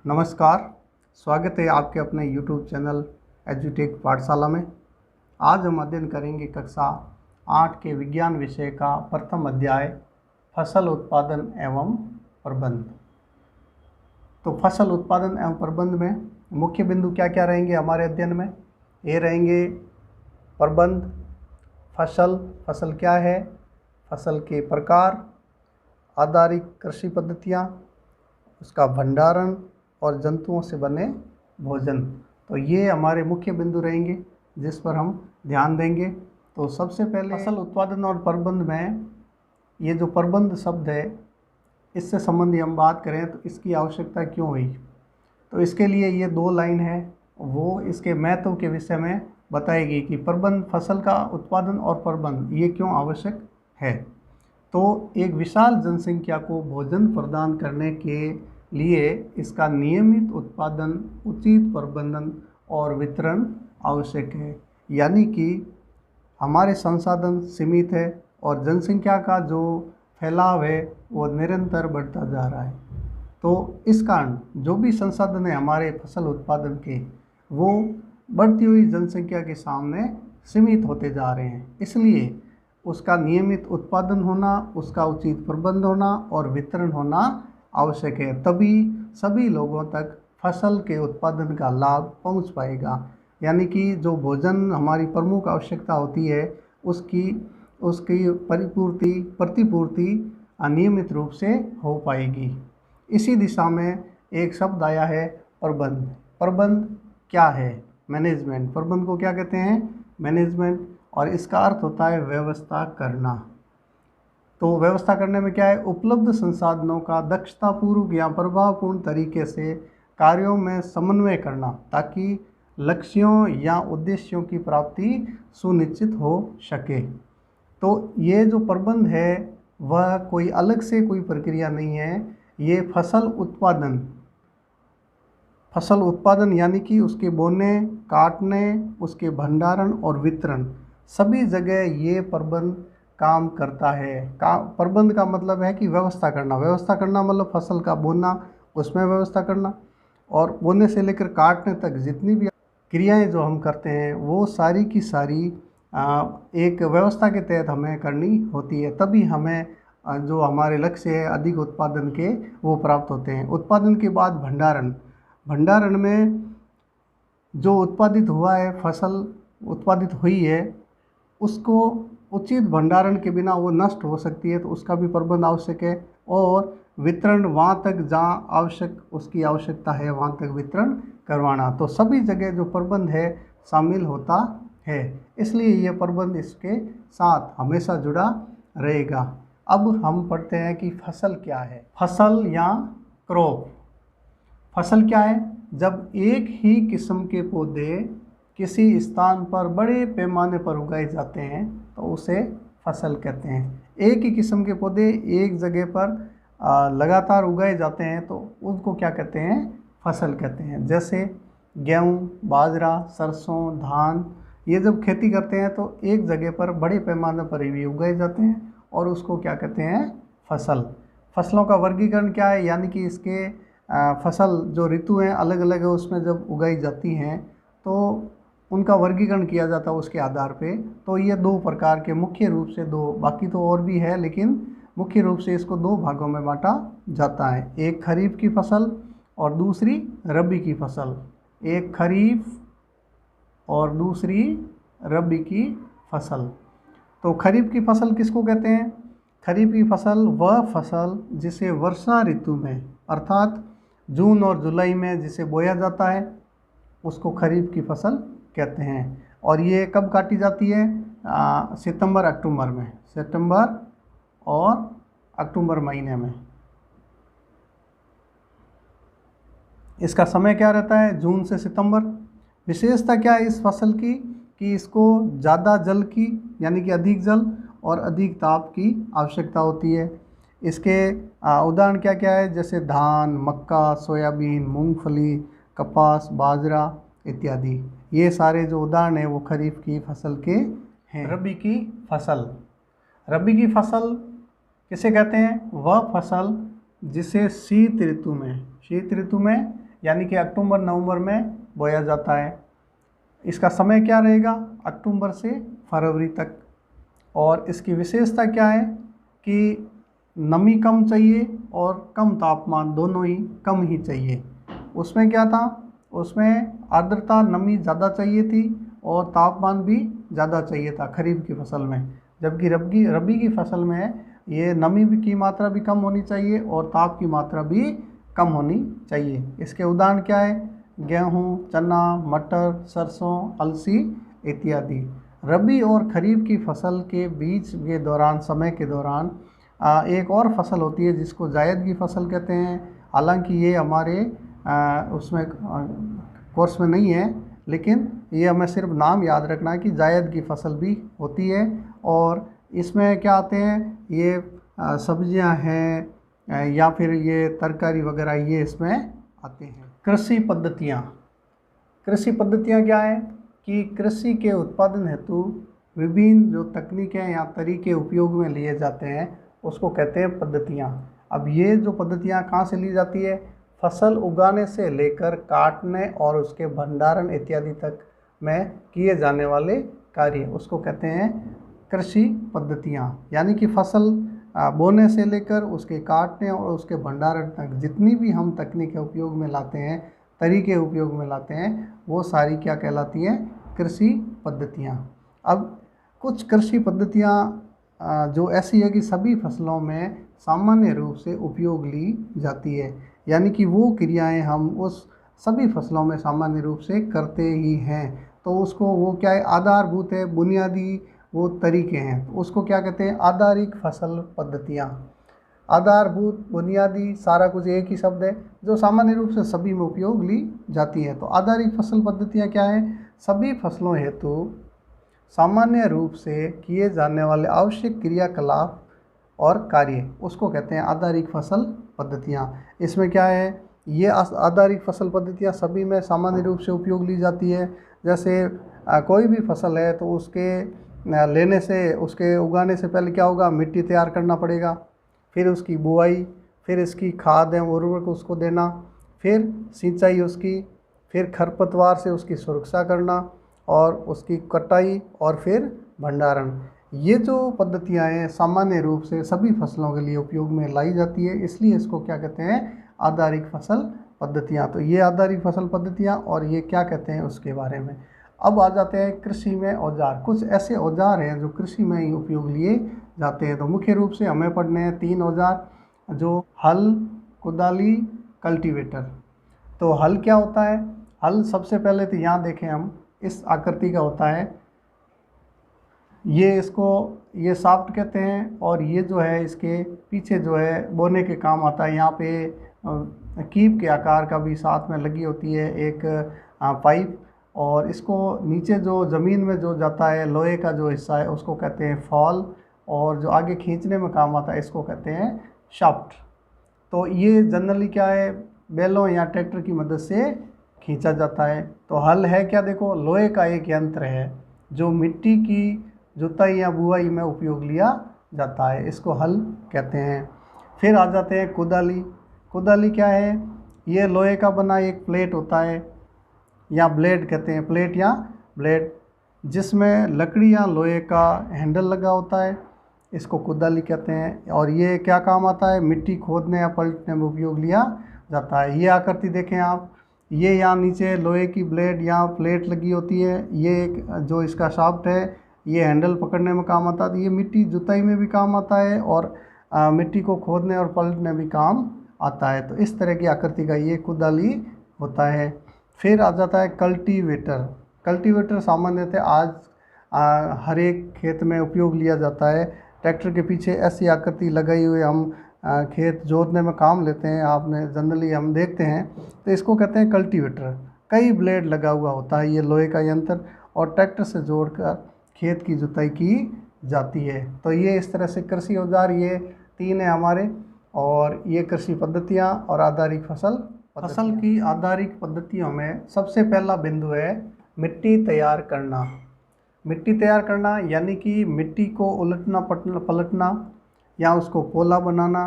नमस्कार, स्वागत है आपके अपने YouTube चैनल एजुटेक पाठशाला में। आज हम अध्ययन करेंगे कक्षा 8 के विज्ञान विषय का प्रथम अध्याय फसल उत्पादन एवं प्रबंध। तो फसल उत्पादन एवं प्रबंध में मुख्य बिंदु क्या क्या रहेंगे हमारे अध्ययन में? ये रहेंगे प्रबंध, फसल क्या है, फसल के प्रकार, आधारिक कृषि पद्धतियाँ, उसका भंडारण और जंतुओं से बने भोजन। तो ये हमारे मुख्य बिंदु रहेंगे जिस पर हम ध्यान देंगे। तो सबसे पहले फसल उत्पादन और प्रबंध में ये जो प्रबंध शब्द है, इससे संबंधी हम बात करें तो इसकी आवश्यकता क्यों हुई। तो इसके लिए ये 2 लाइन है, वो इसके महत्व के विषय में बताएगी कि प्रबंध, फसल का उत्पादन और प्रबंध ये क्यों आवश्यक है। तो एक विशाल जनसंख्या को भोजन प्रदान करने के लिए इसका नियमित उत्पादन, उचित प्रबंधन और वितरण आवश्यक है। यानी कि हमारे संसाधन सीमित है और जनसंख्या का जो फैलाव है वो निरंतर बढ़ता जा रहा है। तो इस कारण जो भी संसाधन है हमारे फसल उत्पादन के, वो बढ़ती हुई जनसंख्या के सामने सीमित होते जा रहे हैं। इसलिए उसका नियमित उत्पादन होना, उसका उचित प्रबंध होना और वितरण होना आवश्यक है। तभी सभी लोगों तक फसल के उत्पादन का लाभ पहुंच पाएगा। यानी कि जो भोजन हमारी प्रमुख आवश्यकता होती है उसकी प्रतिपूर्ति अनियमित रूप से हो पाएगी। इसी दिशा में एक शब्द आया है प्रबंध। प्रबंध क्या है? मैनेजमेंट। प्रबंध को क्या कहते हैं? मैनेजमेंट। और इसका अर्थ होता है व्यवस्था करना। तो व्यवस्था करने में क्या है? उपलब्ध संसाधनों का दक्षतापूर्वक या प्रभावपूर्ण तरीके से कार्यों में समन्वय करना ताकि लक्ष्यों या उद्देश्यों की प्राप्ति सुनिश्चित हो सके। तो ये जो प्रबंध है वह कोई अलग से कोई प्रक्रिया नहीं है। ये फसल उत्पादन यानी कि उसके बोने, काटने, उसके भंडारण और वितरण, सभी जगह ये प्रबंध काम करता है। प्रबंध का मतलब है कि व्यवस्था करना मतलब फसल का बोना, उसमें व्यवस्था करना, और बोने से लेकर काटने तक जितनी भी क्रियाएं जो हम करते हैं वो सारी की सारी एक व्यवस्था के तहत हमें करनी होती है। तभी हमें जो हमारे लक्ष्य है अधिक उत्पादन के वो प्राप्त होते हैं। उत्पादन के बाद भंडारण में जो उत्पादित हुआ है, फसल उत्पादित हुई है, उसको उचित भंडारण के बिना वो नष्ट हो सकती है, तो उसका भी प्रबंध आवश्यक है। और वितरण, वहाँ तक जहाँ उसकी आवश्यकता है वहाँ तक वितरण करवाना। तो सभी जगह जो प्रबंध है शामिल होता है, इसलिए ये प्रबंध इसके साथ हमेशा जुड़ा रहेगा। अब हम पढ़ते हैं कि फसल क्या है। फसल या क्रॉप। फसल क्या है? जब एक ही किस्म के पौधे किसी स्थान पर बड़े पैमाने पर उगाए जाते हैं तो उसे फसल कहते हैं। एक ही किस्म के पौधे एक जगह पर लगातार उगाए जाते हैं तो उनको क्या कहते हैं? फसल कहते हैं। जैसे गेहूँ, बाजरा, सरसों, धान, ये जब खेती करते हैं तो एक जगह पर बड़े पैमाने पर भी उगाए जाते हैं और उसको क्या कहते हैं? फसल। फसलों का वर्गीकरण क्या है? यानी कि इसके फसल जो ऋतु हैं अलग अलग है, उसमें जब उगाई जाती हैं तो उनका वर्गीकरण किया जाता है उसके आधार पे। तो ये 2 प्रकार के, मुख्य रूप से 2, बाकी तो और भी है लेकिन मुख्य रूप से इसको 2 भागों में बांटा जाता है। एक खरीफ की फसल और दूसरी रबी की फसल। एक खरीफ और दूसरी रबी की फसल। तो खरीफ की फसल किसको कहते हैं? खरीफ की फसल वह फसल जिसे वर्षा ऋतु में अर्थात जून और जुलाई में जिसे बोया जाता है उसको खरीफ की फसल कहते हैं। और ये कब काटी जाती है? सितंबर अक्टूबर में, सितंबर और अक्टूबर महीने में। इसका समय क्या रहता है? जून से सितंबर। विशेषता क्या है इस फसल की कि इसको ज़्यादा जल की यानी कि अधिक जल और अधिक ताप की आवश्यकता होती है। इसके उदाहरण क्या क्या है? जैसे धान, मक्का, सोयाबीन, मूंगफली, कपास, बाजरा इत्यादि। ये सारे जो उदाहरण हैं वो खरीफ की फसल के हैं। रबी की फसल। रबी की फसल किसे कहते हैं? वह फसल जिसे शीत ऋतु में यानी कि अक्टूबर नवंबर में बोया जाता है। इसका समय क्या रहेगा? अक्टूबर से फरवरी तक। और इसकी विशेषता क्या है कि नमी कम चाहिए और कम तापमान, दोनों ही कम ही चाहिए। उसमें क्या था? उसमें आर्द्रता, नमी ज़्यादा चाहिए थी और तापमान भी ज़्यादा चाहिए था खरीफ की फसल में। जबकि रबी की फसल में ये नमी की मात्रा भी कम होनी चाहिए और ताप की मात्रा भी कम होनी चाहिए। इसके उदाहरण क्या है? गेहूँ, चना, मटर, सरसों, अलसी इत्यादि। रबी और खरीफ की फसल के बीच के दौरान, समय के दौरान एक और फसल होती है जिसको जायद की फसल कहते हैं। हालांकि ये हमारे उसमें कोर्स में नहीं है, लेकिन ये हमें सिर्फ नाम याद रखना है कि जायद की फसल भी होती है। और इसमें क्या आते हैं? ये सब्जियां हैं या फिर ये तरकारी वगैरह, ये इसमें आते हैं। कृषि पद्धतियाँ क्या है कि कृषि के उत्पादन हेतु विभिन्न जो तकनीकें या तरीके उपयोग में लिए जाते हैं उसको कहते हैं पद्धतियाँ। अब ये जो पद्धतियाँ कहाँ से ली जाती है? फसल उगाने से लेकर काटने और उसके भंडारण इत्यादि तक में किए जाने वाले कार्य, उसको कहते हैं कृषि पद्धतियाँ। यानी कि फसल बोने से लेकर उसके काटने और उसके भंडारण तक जितनी भी हम तकनीकें उपयोग में लाते हैं, तरीके उपयोग में लाते हैं, वो सारी क्या कहलाती हैं? कृषि पद्धतियाँ। अब कुछ कृषि पद्धतियाँ जो ऐसी है कि सभी फसलों में सामान्य रूप से उपयोग ली जाती है, यानी कि वो क्रियाएं हम उस सभी फसलों में सामान्य रूप से करते ही हैं। तो उसको वो क्या है? आधारभूत है, बुनियादी वो तरीके हैं, तो उसको क्या कहते हैं? आधारिक फसल पद्धतियाँ। आधारभूत, बुनियादी, सारा कुछ एक ही शब्द है जो सामान्य रूप से सभी में उपयोग ली जाती है। तो आधारिक फसल पद्धतियाँ क्या हैं? सभी फसलों हेतु सामान्य रूप से किए जाने वाले आवश्यक क्रियाकलाप और कार्य, उसको कहते हैं आधारिक फसल पद्धतियाँ। इसमें क्या है? ये आधारिक फसल पद्धतियाँ सभी में सामान्य रूप से उपयोग ली जाती है। जैसे कोई भी फसल है तो उसके लेने से, उसके उगाने से पहले क्या होगा? मिट्टी तैयार करना पड़ेगा, फिर उसकी बुआई, फिर इसकी खाद एवं उर्वरक उसको देना, फिर सिंचाई उसकी, फिर खरपतवार से उसकी सुरक्षा करना और उसकी कटाई और फिर भंडारण। ये जो पद्धतियाँ हैं सामान्य रूप से सभी फसलों के लिए उपयोग में लाई जाती है, इसलिए इसको क्या कहते हैं? आधारिक फसल पद्धतियाँ। तो ये आधारिक फसल पद्धतियाँ और ये क्या कहते हैं उसके बारे में। अब आ जाते हैं कृषि में औजार। कुछ ऐसे औजार हैं जो कृषि में ही उपयोग लिए जाते हैं। तो मुख्य रूप से हमें पढ़ने हैं 3 औजार, जो हल, कुदाली, कल्टीवेटर। तो हल क्या होता है? हल सबसे पहले तो यहाँ देखें हम, इस आकृति का होता है। ये शाफ्ट कहते हैं और ये जो है इसके पीछे जो है बोने के काम आता है। यहाँ पे कीप के आकार का भी साथ में लगी होती है एक पाइप, और इसको नीचे जो ज़मीन में जो जाता है लोहे का जो हिस्सा है उसको कहते हैं फॉल, और जो आगे खींचने में काम आता है इसको कहते हैं शाफ्ट। तो ये जनरली क्या है? बैलों या ट्रैक्टर की मदद से खींचा जाता है। तो हल है क्या? देखो, लोहे का एक यंत्र है जो मिट्टी की जुताई या बुआई में उपयोग लिया जाता है, इसको हल कहते हैं। फिर आ जाते हैं कुदाली। कुदाली क्या है? ये लोहे का बना एक प्लेट होता है, या ब्लेड कहते हैं, प्लेट या ब्लेड, जिसमें लकड़ी या लोहे का हैंडल लगा होता है, इसको कुदाली कहते हैं। और ये क्या काम आता है? मिट्टी खोदने या पलटने में उपयोग लिया जाता है। ये आकृति देखें आप, ये यहाँ नीचे लोहे की ब्लेड या प्लेट लगी होती है, ये एक जो इसका शाफ्ट है, ये हैंडल पकड़ने में काम आता है। तो ये मिट्टी जुताई में भी काम आता है और मिट्टी को खोदने और पलटने में भी काम आता है। तो इस तरह की आकृति का ये कुदाली होता है। फिर आ जाता है कल्टीवेटर। कल्टीवेटर सामान्यतः आज हर एक खेत में उपयोग लिया जाता है। ट्रैक्टर के पीछे ऐसी आकृति लगाई हुई हम खेत जोतने में काम लेते हैं, आपने जनरली हम देखते हैं। तो इसको कहते हैं कल्टीवेटर। कई ब्लेड लगा हुआ होता है ये लोहे का यंत्र, और ट्रैक्टर से जोड़कर खेत की जुताई की जाती है। तो ये इस तरह से कृषि औजार ये 3 है हमारे, और ये कृषि पद्धतियाँ और आधारिक फसल की आधारिक पद्धतियों में सबसे पहला बिंदु है मिट्टी तैयार करना। मिट्टी तैयार करना यानी कि मिट्टी को उलटना पलटना या उसको पोला बनाना,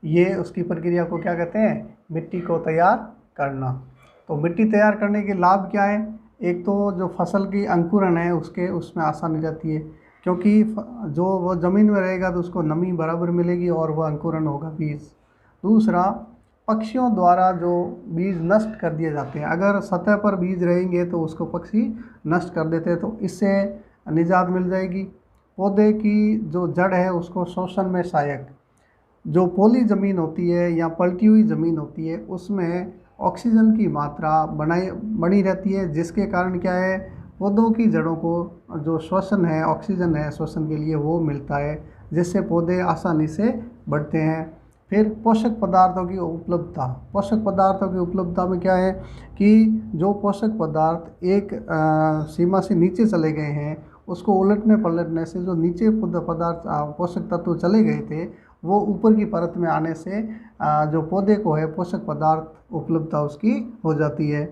ये उसकी प्रक्रिया को क्या कहते हैं? मिट्टी को तैयार करना। तो मिट्टी तैयार करने के लाभ क्या है? एक तो जो फसल की अंकुरण है उसमें आसानी रहती है, क्योंकि जो वो ज़मीन में रहेगा तो उसको नमी बराबर मिलेगी और वह अंकुरण होगा बीज। दूसरा, पक्षियों द्वारा जो बीज नष्ट कर दिए जाते हैं, अगर सतह पर बीज रहेंगे तो उसको पक्षी नष्ट कर देते हैं, तो इससे निजात मिल जाएगी। पौधे की जो जड़ है उसको शोषण में सहायक, जो पोली ज़मीन होती है या पलटी हुई ज़मीन होती है उसमें ऑक्सीजन की मात्रा बनी रहती है, जिसके कारण क्या है, पौधों की जड़ों को जो श्वसन है, ऑक्सीजन है श्वसन के लिए वो मिलता है, जिससे पौधे आसानी से बढ़ते हैं। फिर पोषक पदार्थों की उपलब्धता, पोषक पदार्थों की उपलब्धता में क्या है कि जो पोषक पदार्थ एक सीमा से नीचे चले गए हैं उसको उलटने पलटने से जो नीचे पदार्थ पोषक तत्व चले गए थे वो ऊपर की परत में आने से जो पौधे को है पोषक पदार्थ उपलब्धता उसकी हो जाती है।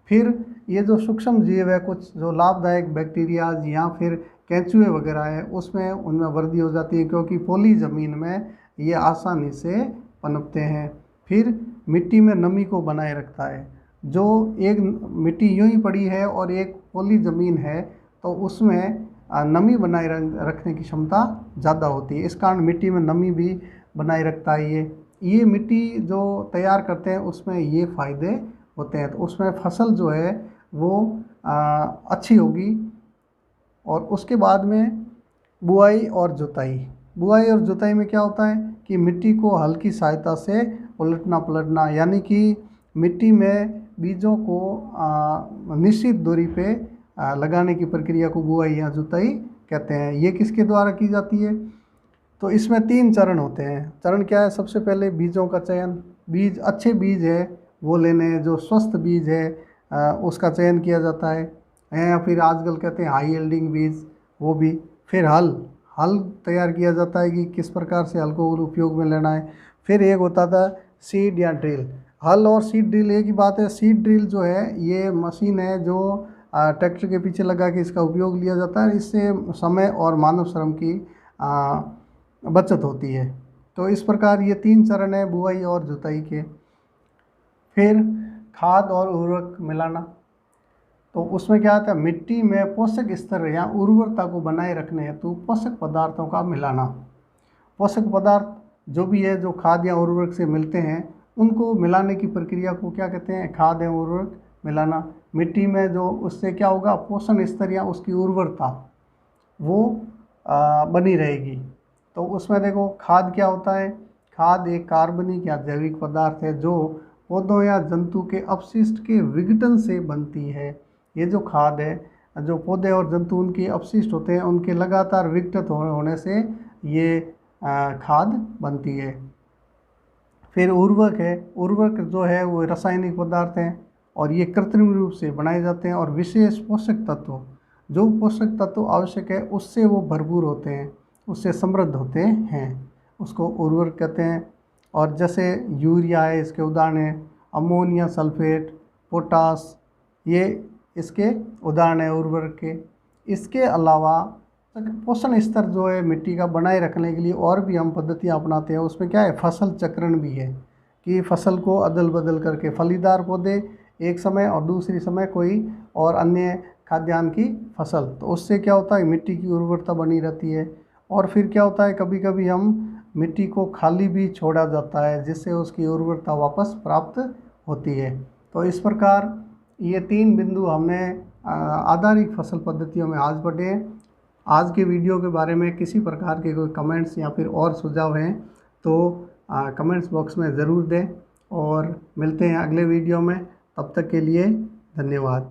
फिर ये जो सूक्ष्म जीव है, कुछ जो लाभदायक बैक्टीरिया या फिर केंचुए वगैरह है उसमें उनमें वृद्धि हो जाती है, क्योंकि पोली ज़मीन में ये आसानी से पनपते हैं। फिर मिट्टी में नमी को बनाए रखता है, जो एक मिट्टी यूं ही पड़ी है और एक पोली ज़मीन है तो उसमें नमी बनाए रखने की क्षमता ज़्यादा होती है, इस कारण मिट्टी में नमी भी बनाए रखता है। ये मिट्टी जो तैयार करते हैं उसमें ये फ़ायदे होते हैं, तो उसमें फसल जो है वो अच्छी होगी। और उसके बाद में बुआई और जुताई, बुआई और जुताई में क्या होता है कि मिट्टी को हल की सहायता से उलटना पलटना, यानी कि मिट्टी में बीजों को निश्चित दूरी पे लगाने की प्रक्रिया को बुआई या जुताई कहते हैं। ये किसके द्वारा की जाती है? तो इसमें 3 चरण होते हैं। चरण क्या है? सबसे पहले बीजों का चयन, बीज अच्छे बीज है वो लेने हैं, जो स्वस्थ बीज है उसका चयन किया जाता है, या फिर आजकल कहते हैं हाई यील्डिंग बीज, वो भी। फिर हल तैयार किया जाता है कि किस प्रकार से हल को उपयोग में लेना है। फिर एक होता था सीड या ड्रिल। हल और सीड ड्रिल एक ही बात है। सीड ड्रिल जो है ये मशीन है जो ट्रैक्टर के पीछे लगा के इसका उपयोग लिया जाता है, इससे समय और मानव श्रम की बचत होती है। तो इस प्रकार ये 3 चरण है बुआई और जुताई के। फिर खाद और उर्वरक मिलाना, तो उसमें क्या आता है, मिट्टी में पोषक स्तर या उर्वरता को बनाए रखने हेतु पोषक पदार्थों का मिलाना। पोषक पदार्थ जो भी है जो खाद या उर्वरक से मिलते हैं उनको मिलाने की प्रक्रिया को क्या कहते हैं? खाद या उर्वरक मिलाना। मिट्टी में जो उससे क्या होगा, पोषण स्तर या उसकी उर्वरता वो बनी रहेगी। तो उसमें देखो खाद क्या होता है? खाद एक कार्बनिक या जैविक पदार्थ है जो पौधों या जंतु के अपशिष्ट के विघटन से बनती है। ये जो खाद है, जो पौधे और जंतु उनके अपशिष्ट होते हैं उनके लगातार विघटित होने से ये खाद बनती है। फिर उर्वरक है, उर्वरक जो है वो रासायनिक पदार्थ हैं और ये कृत्रिम रूप से बनाए जाते हैं, और विशेष पोषक तत्व, जो पोषक तत्व आवश्यक है उससे वो भरपूर होते हैं, उससे समृद्ध होते हैं, उसको उर्वरक कहते हैं। और जैसे यूरिया है, इसके उदाहरण हैं अमोनिया सल्फेट, पोटास, ये इसके उदाहरण है उर्वरक के। इसके अलावा पोषण स्तर जो है मिट्टी का बनाए रखने के लिए और भी हम पद्धतियाँ अपनाते हैं। उसमें क्या है, फसल चक्रण भी है कि फसल को अदल बदल करके फलीदार पौधे एक समय और दूसरी समय कोई और अन्य खाद्यान्न की फसल, तो उससे क्या होता है मिट्टी की उर्वरता बनी रहती है। और फिर क्या होता है, कभी कभी हम मिट्टी को खाली भी छोड़ा जाता है जिससे उसकी उर्वरता वापस प्राप्त होती है। तो इस प्रकार ये 3 बिंदु हमने आधारिक फसल पद्धतियों में आज पढ़े हैं। आज के वीडियो के बारे में किसी प्रकार के कोई कमेंट्स या फिर और सुझाव हैं तो कमेंट्स बॉक्स में ज़रूर दें, और मिलते हैं अगले वीडियो में। तब तक के लिए धन्यवाद।